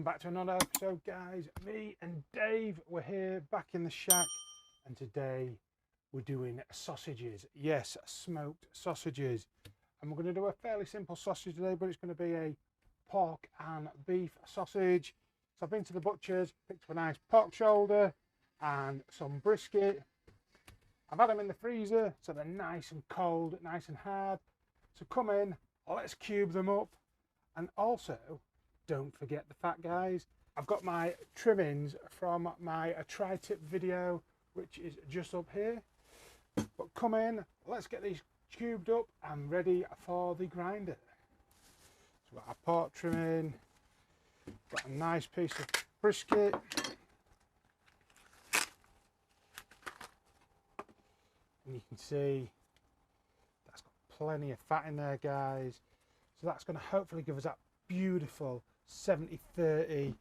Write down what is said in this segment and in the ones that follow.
back to another episode, guys. Me and Dave, we're here back in the shack, and today we're doing sausages. Yes, smoked sausages. And we're going to do a fairly simple sausage today, but it's going to be a pork and beef sausage. So I've been to the butcher's, picked up a nice pork shoulder and some brisket. I've had them in the freezer, so they're nice and cold, nice and hard. So come in, let's cube them up. And also, don't forget the fat, guys. I've got my trimmings from my tri-tip video, which is just up here. But come in, let's get these cubed up and ready for the grinder. So we've got our pork trimming, got a nice piece of brisket. And you can see that's got plenty of fat in there, guys. So that's going to hopefully give us that beautiful 70-30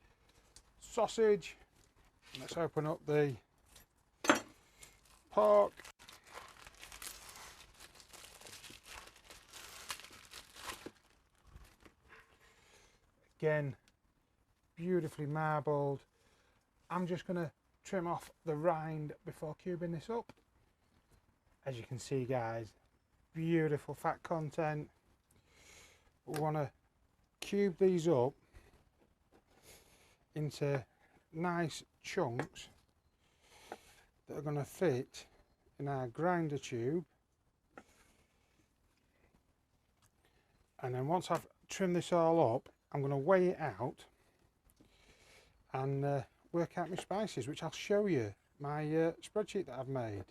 sausage. Let's open up the pork. Again, beautifully marbled. I'm just going to trim off the rind before cubing this up. As you can see, guys, beautiful fat content. We want to cube these up into nice chunks that are going to fit in our grinder tube. And then once I've trimmed this all up, I'm going to weigh it out and work out my spices, which I'll show you my spreadsheet that I've made.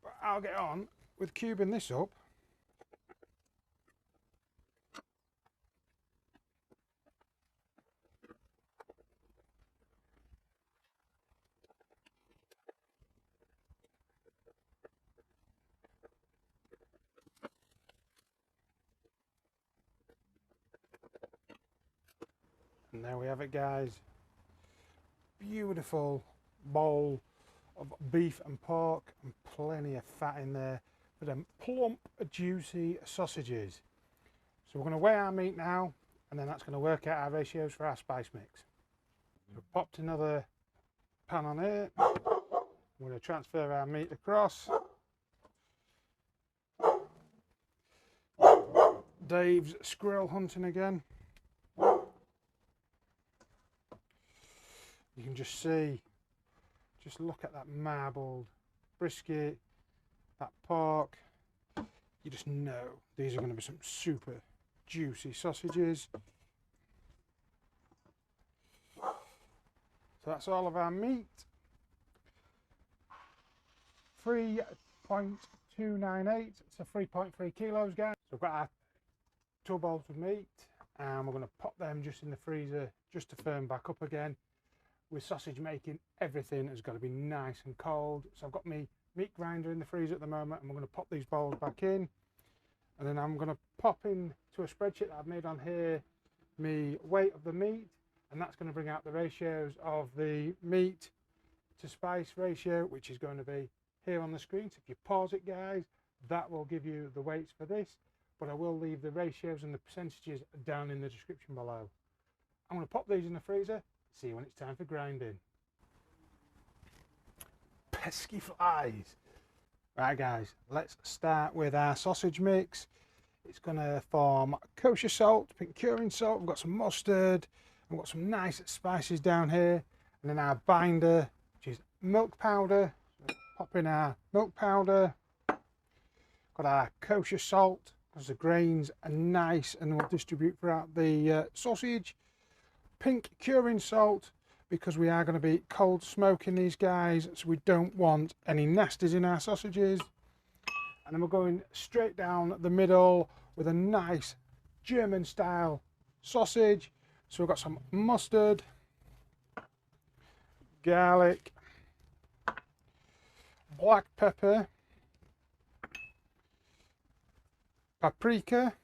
But I'll get on with cubing this up. And there we have it, guys. Beautiful bowl of beef and pork and plenty of fat in there for them plump, juicy sausages. So we're going to weigh our meat now, and then that's going to work out our ratios for our spice mix. So we've popped another pan on here. We're going to transfer our meat across. Dave's squirrel hunting again. You can just see, just look at that marbled brisket, that pork. You just know these are going to be some super juicy sausages. So that's all of our meat. 3.298, so 3.3 kilos, guys. So we've got our 2 bowls of meat, and we're going to pop them just in the freezer just to firm back up again. With sausage making, everything has got to be nice and cold. So I've got my meat grinder in the freezer at the moment, and we're going to pop these bowls back in. And then I'm going to pop into a spreadsheet that I've made on here, my weight of the meat, and that's going to bring out the ratios of the meat to spice ratio, which is going to be here on the screen. So if you pause it, guys, that will give you the weights for this, but I will leave the ratios and the percentages down in the description below. I'm going to pop these in the freezer. See you when it's time for grinding. Pesky flies. Right, guys, let's start with our sausage mix. It's going to form kosher salt, pink curing salt. We've got some mustard. We've got some nice spices down here. And then our binder, which is milk powder. So pop in our milk powder. Got our kosher salt, because the grains are nice and will distribute throughout the sausage. Pink curing salt, because we are going to be cold smoking these guys, so we don't want any nasties in our sausages. And then we're going straight down the middle with a nice German style sausage. So we've got some mustard, garlic, black pepper, paprika,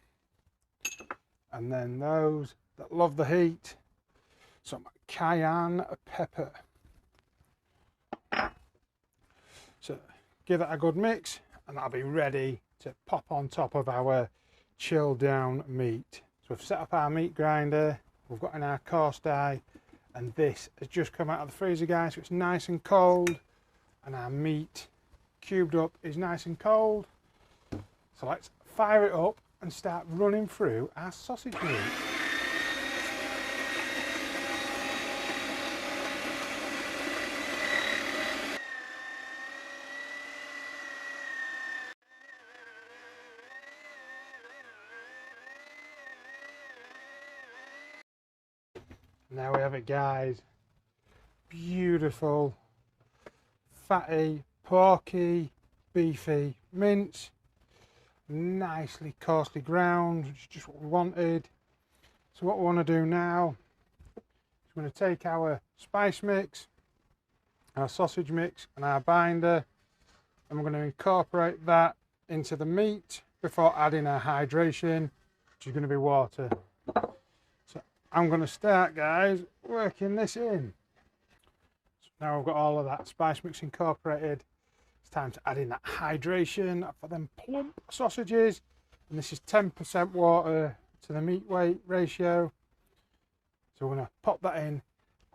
and then those that love the heat, some cayenne pepper. So give that a good mix, and that'll be ready to pop on top of our chilled down meat. So we've set up our meat grinder, we've got in our course die, and this has just come out of the freezer, guys, so it's nice and cold, and our meat cubed up is nice and cold. So let's fire it up and start running through our sausage meat. There we have it, guys. Beautiful, fatty, porky, beefy mince. Nicely coarsely ground, which is just what we wanted. So what we want to do now is we're going to take our spice mix, our sausage mix and our binder, and we're going to incorporate that into the meat before adding our hydration, which is going to be water. So I'm going to start, guys, working this in. So now we've got all of that spice mix incorporated, it's time to add in that hydration for them plump sausages, and this is 10% water to the meat weight ratio. So we're going to pop that in,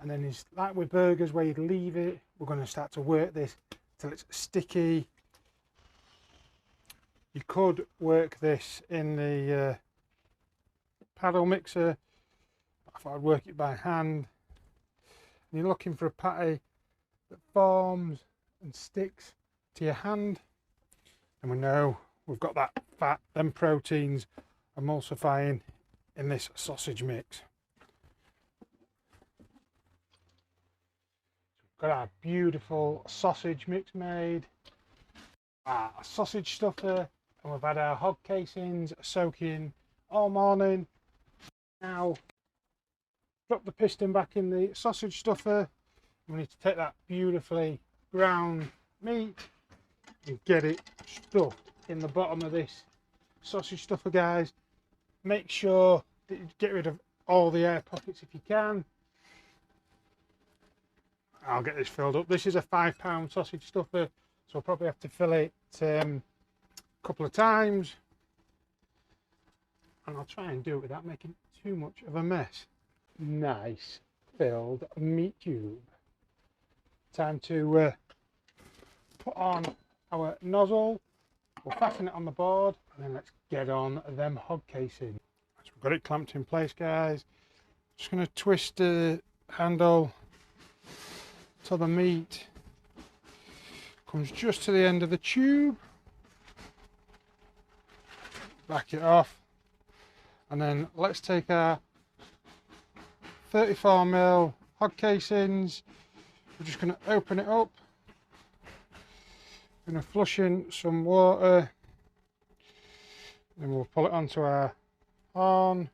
and then it's like with burgers where you'd leave it, we're going to start to work this till it's sticky. You could work this in the paddle mixer, but I thought I'd work it by hand. And you're looking for a patty that forms and sticks to your hand, and we know we've got that fat, them proteins emulsifying in this sausage mix. Got our beautiful sausage mix made, our sausage stuffer, and we've had our hog casings soaking all morning. Now drop the piston back in the sausage stuffer. We need to take that beautifully brown meat and get it stuffed in the bottom of this sausage stuffer, guys. Make sure that you get rid of all the air pockets if you can. I'll get this filled up. This is a 5-pound sausage stuffer, so I'll probably have to fill it a couple of times, and I'll try and do it without making too much of a mess. Nice filled meat cube. Time to put on our nozzle. We'll fasten it on the board, and then let's get on them hog casing. So we've got it clamped in place, guys. Just going to twist the handle till the meat comes just to the end of the tube. Back it off, and then let's take our 34mm hog casings. We're just going to open it up. Going to flush in some water, then we'll pull it onto our horn.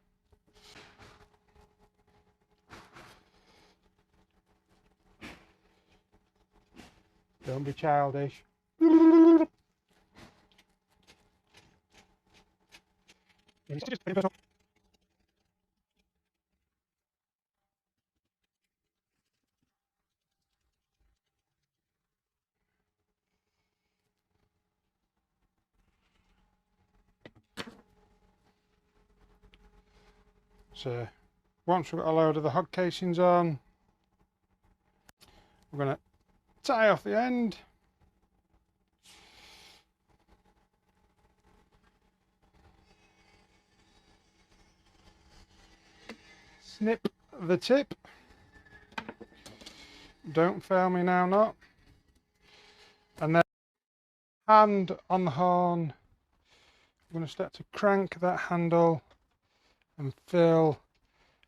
Don't be childish. So once we've got a load of the hog casings on, we're going to tie off the end. Snip the tip. Don't fail me now, not. And then hand on the horn. I'm going to start to crank that handle and fill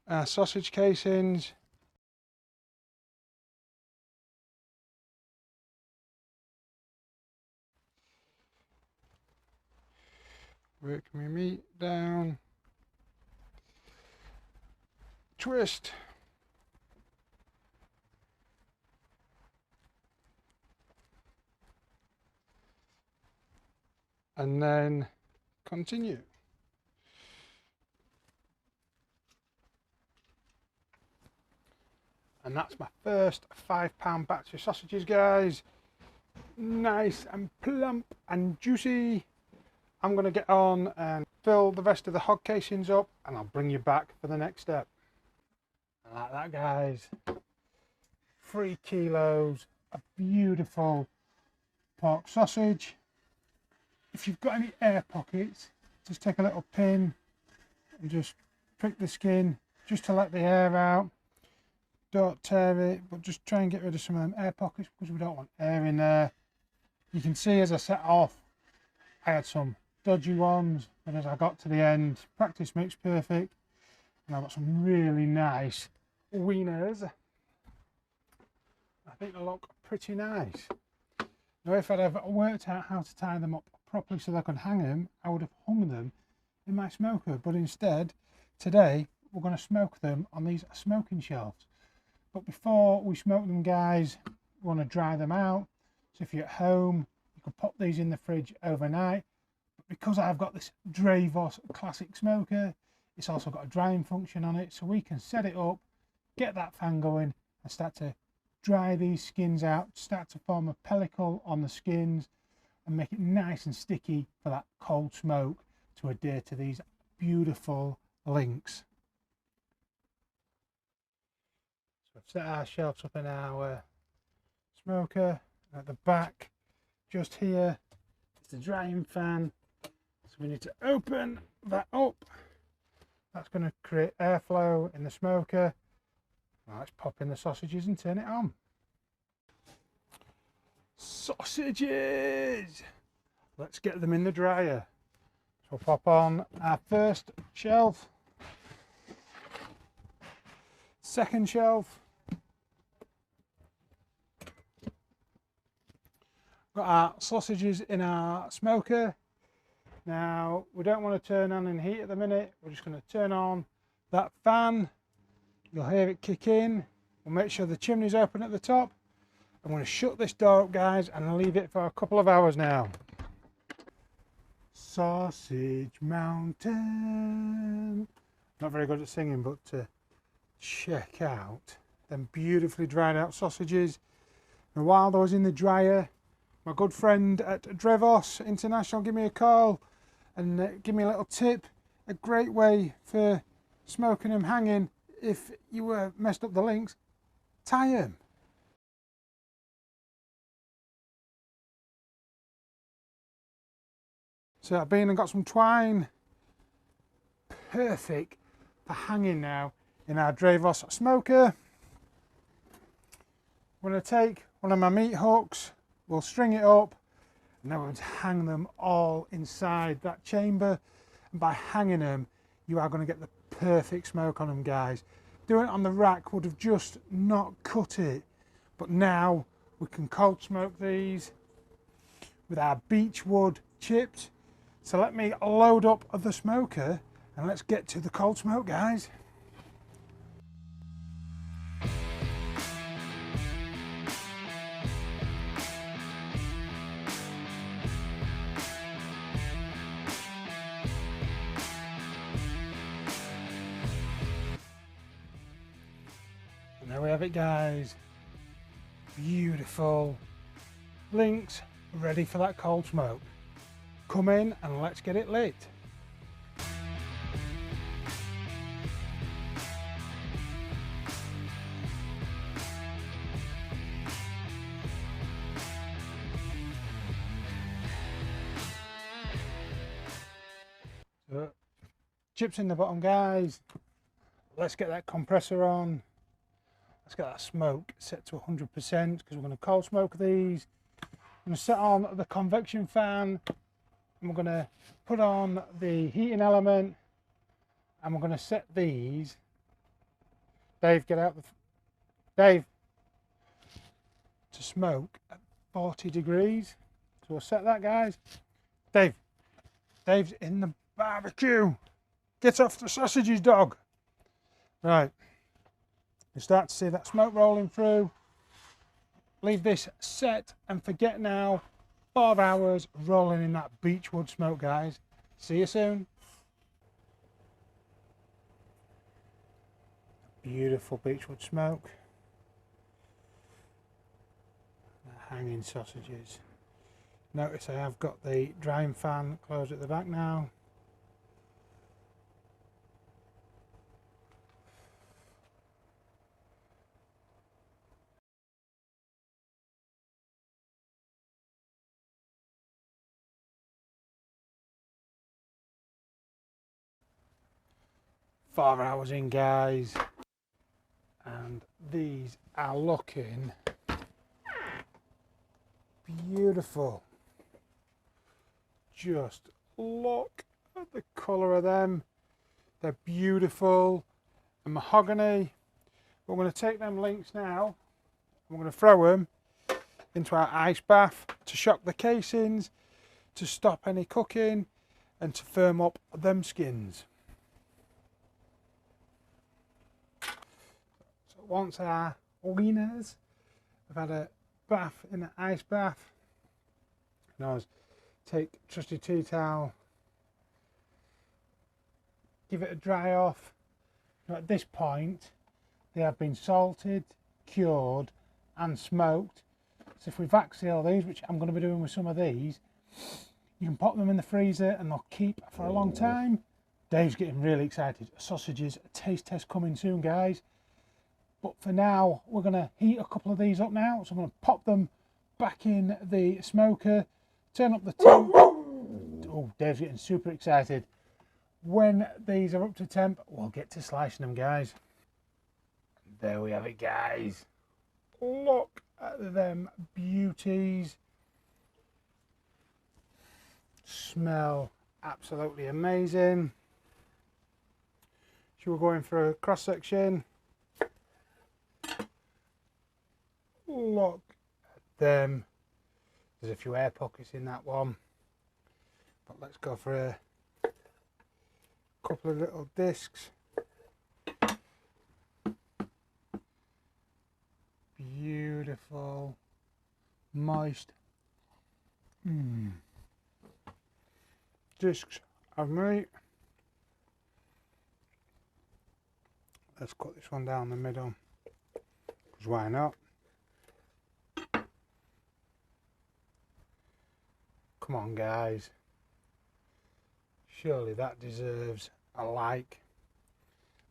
our sausage casings. Work my meat down. Twist. And then continue. And that's my first 5-pound batch of sausages, guys. Nice and plump and juicy. I'm going to get on and fill the rest of the hog casings up, and I'll bring you back for the next step. Like that, guys. 3 kilos of beautiful pork sausage. If you've got any air pockets, just take a little pin and just prick the skin just to let the air out. Don't tear it, but just try and get rid of some of them air pockets because we don't want air in there. You can see as I set off, I had some dodgy ones, but as I got to the end, practice makes perfect, and I've got some really nice wieners. I think they look pretty nice. Now, if I'd have worked out how to tie them up properly so that I could hang them, I would have hung them in my smoker, but instead, today, we're going to smoke them on these smoking shelves. But before we smoke them, guys, we want to dry them out. So if you're at home, you could pop these in the fridge overnight. But because I've got this Drevos classic smoker, it's also got a drying function on it, so we can set it up, get that fan going, and start to dry these skins out, start to form a pellicle on the skins, and make it nice and sticky for that cold smoke to adhere to these beautiful links. So I've set our shelves up in our smoker. At the back, just here, is the drying fan. So we need to open that up. That's going to create airflow in the smoker. Now let's pop in the sausages and turn it on. Sausages! Let's get them in the dryer. So we'll pop on our first shelf, second shelf. Got our sausages in our smoker. Now we don't want to turn on and heat at the minute. We're just going to turn on that fan. You'll hear it kick in. We'll make sure the chimney's open at the top. I'm going to shut this door up, guys, and leave it for a couple of hours now. Sausage Mountain. Not very good at singing, but check out them beautifully dried out sausages. And while I was in the dryer, my good friend at Drevos International gave me a call and give me a little tip. A great way for smoking them hanging if you were messed up the links, tie them. So I've been and got some twine. Perfect for hanging now in our Drevos smoker. I'm going to take one of my meat hooks. We'll string it up, and then we're going to hang them all inside that chamber. And by hanging them, you are going to get the perfect smoke on them, guys. Doing it on the rack would have just not cut it. But now we can cold smoke these with our beechwood chips. So let me load up the smoker and let's get to the cold smoke, guys. And there we have it, guys. Beautiful links ready for that cold smoke. Come in and let's get it lit. So, chips in the bottom, guys. Let's get that compressor on. Let's get that smoke set to 100% because we're going to cold smoke these. I'm going to set on the convection fan, and we're going to put on the heating element, and we're going to set these. Dave, get out the Dave, to smoke at 40 degrees. So we'll set that, guys. Dave's in the barbecue. Get off the sausages, dog. Right. You start to see that smoke rolling through. Leave this set and forget now. 4 hours rolling in that beechwood smoke, guys. See you soon. Beautiful beechwood smoke. Hanging sausages. Notice I have got the drying fan closed at the back now. 4 hours in, guys, and these are looking beautiful. Just look at the colour of them. They're beautiful. And mahogany. We're going to take them links now. We're going to throw them into our ice bath to shock the casings, to stop any cooking, and to firm up them skins. So once our wieners have had a bath in an ice bath, now take trusty tea towel, give it a dry off. Now at this point they have been salted, cured and smoked. So if we vac seal these, which I'm going to be doing with some of these, you can pop them in the freezer and they'll keep for a long time. Dave's getting really excited. Sausages, a taste test coming soon, guys. But for now, we're going to heat a couple of these up now. So I'm going to pop them back in the smoker, turn up the temp. Oh, Dave's getting super excited. When these are up to temp, we'll get to slicing them, guys. There we have it, guys. Look at them beauties. Smell absolutely amazing. So we're going for a cross section. Look at them. There's a few air pockets in that one, but let's go for a couple of little discs. Beautiful, moist discs of meat. Let's cut this one down the middle, because why not? Come on, guys. Surely that deserves a like.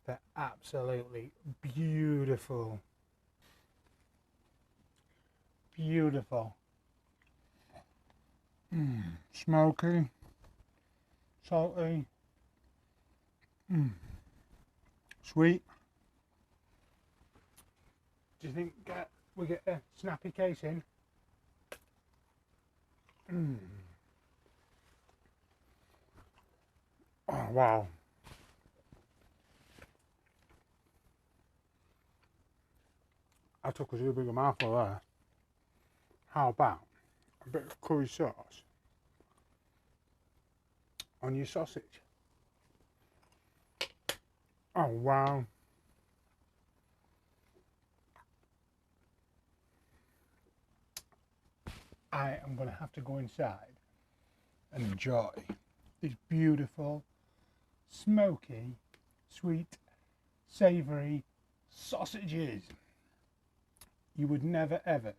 They're absolutely beautiful. Beautiful. Smoky. Salty. Sweet. Do you think we get a snappy casing? Oh wow. I took a too big a mouthful there. How about a bit of curry sauce on your sausage? Oh wow. I am going to have to go inside and enjoy these beautiful, smoky, sweet, savoury sausages. You would never ever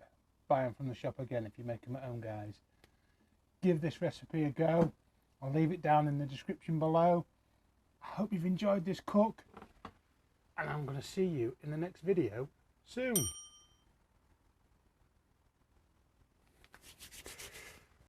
buy them from the shop again if you make them at home, guys. Give this recipe a go. I'll leave it down in the description below. I hope you've enjoyed this cook, and I'm going to see you in the next video soon.